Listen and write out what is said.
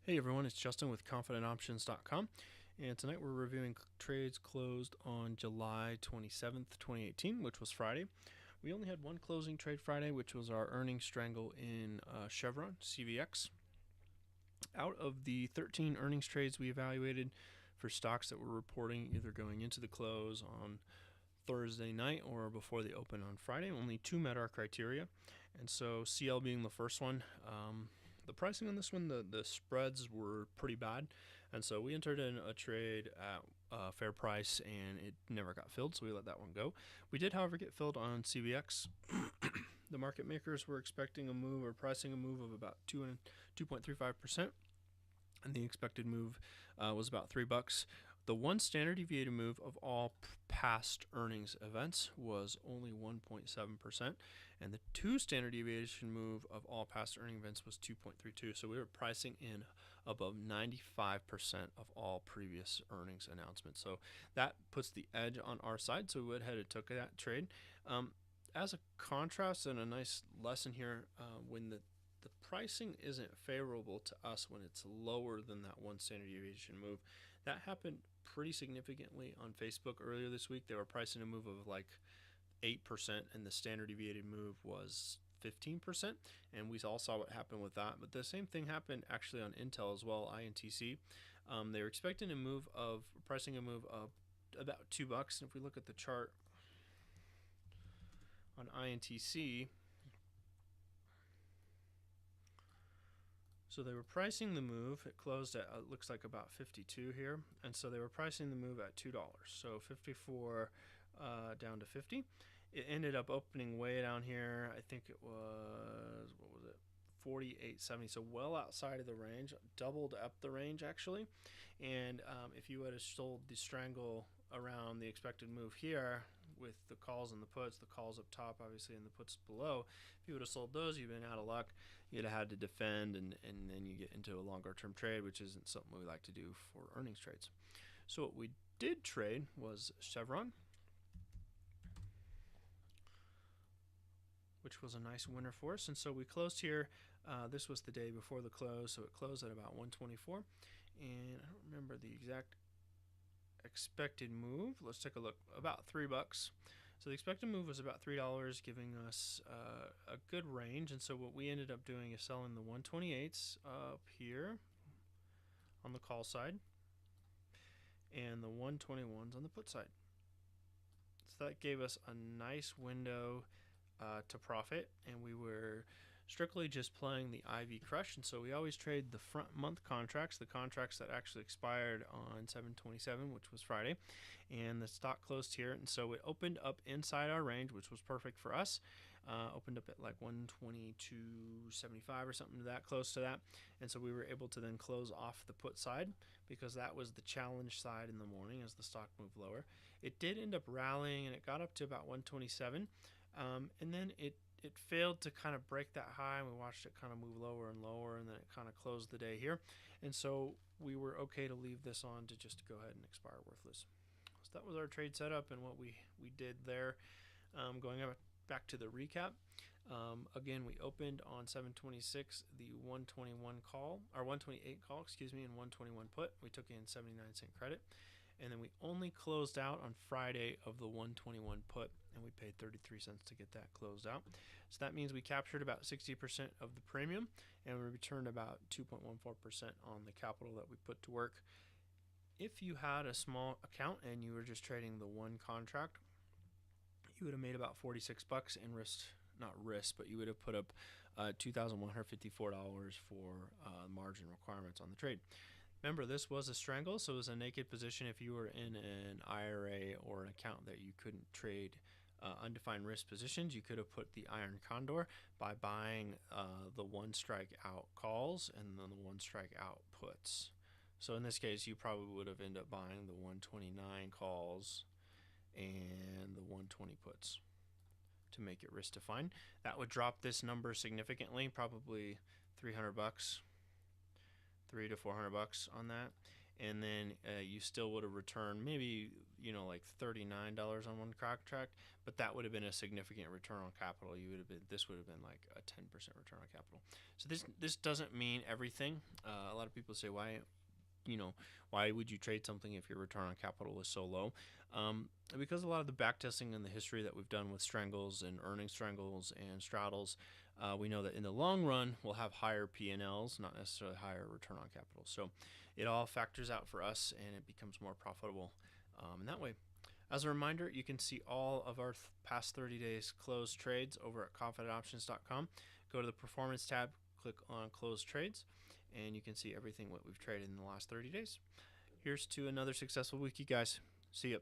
Hey everyone, it's Justin with ConfidentOptions.com, and tonight we're reviewing trades closed on July 27th, 2018, which was Friday. We only had one closing trade Friday, which was our earnings strangle in Chevron, CVX. Out of the 13 earnings trades we evaluated for stocks that were reporting either going into the close on Thursday night or before the open on Friday, only two met our criteria, and so CL being the first one. The pricing on this one, the spreads were pretty bad, and so we entered in a trade at fair price, and it never got filled, so we let that one go. We did, however, get filled on CVX. The market makers were expecting a move or pricing a move of about 2.35%, and the expected move was about $3. The one standard deviated move of all past earnings events was only 1.7%, and the two standard deviation move of all past earning events was 2.32. So we were pricing in above 95% of all previous earnings announcements. So that puts the edge on our side. So we went ahead and took that trade. As a contrast and a nice lesson here, when the pricing isn't favorable to us when it's lower than that one standard deviation move. That happened pretty significantly on Facebook earlier this week. They were pricing a move of like 8%, and the standard deviated move was 15%, and we all saw what happened with that. But the same thing happened actually on Intel as well, INTC. They were expecting pricing a move of about $2. And if we look at the chart on INTC, so they were pricing the move. It closed at, it looks like about 52 here. And so they were pricing the move at $2. So 54 down to 50. It ended up opening way down here. I think it was, 48.70. So well outside of the range, doubled up the range actually. And if you would have sold the strangle around the expected move here with the calls and the puts, the calls up top obviously and the puts below, if you would have sold those, you've been out of luck. You'd have had to defend, and then you get into a longer term trade, which isn't something we like to do for earnings trades. So what we did trade was Chevron, which was a nice winner for us. And so we closed here. This was the day before the close, so it closed at about 124. And I don't remember the exact expected move. Let's take a look. About $3. So the expected move was about $3, giving us a good range. And so what we ended up doing is selling the 128s up here on the call side and the 121s on the put side. So that gave us a nice window to profit, and we were strictly just playing the IV crush. And so we always trade the front month contracts, the contracts that actually expired on 7/27, which was Friday, and the stock closed here. And so it opened up inside our range, which was perfect for us. Opened up at like 122.75 or something that close to that. And so we were able to then close off the put side because that was the challenge side in the morning as the stock moved lower. It did end up rallying, and it got up to about 127. And then it failed to kind of break that high, and we watched it kind of move lower and lower, and then it kind of closed the day here. And so we were okay to leave this on to just go ahead and expire worthless. So that was our trade setup and what we did there. Going back to the recap, again, we opened on 7/26 the 121 call, or 128 call, and 121 put. We took in 79-cent credit. And then we only closed out on Friday of the 121 put, and we paid 33 cents to get that closed out. So that means we captured about 60% of the premium, and we returned about 2.14% on the capital that we put to work. If you had a small account and you were just trading the one contract, you would have made about $46 and but you would have put up $2,154 for margin requirements on the trade. Remember, this was a strangle, so it was a naked position. If you were in an IRA or an account that you couldn't trade undefined risk positions, you could have put the iron condor by buying the one strike out calls and then the one strike out puts. So in this case, you probably would have ended up buying the 129 calls and the 120 puts to make it risk defined. That would drop this number significantly, probably $300. $300 to $400 on that. and then you still would have returned maybe like $39 on one contract, but that would have been a significant return on capital. This would have been like a 10% return on capital. So this doesn't mean everything. A lot of people say, why would you trade something if your return on capital is so low? Because a lot of the back testing and the history that we've done with strangles and earning strangles and straddles, we know that in the long run we'll have higher P&Ls, not necessarily higher return on capital. So it all factors out for us, and it becomes more profitable in that way. As a reminder, you can see all of our past 30 days closed trades over at confidentoptions.com. Go to the performance tab, click on closed trades, and you can see everything what we've traded in the last 30 days. Here's to another successful week, you guys. See ya.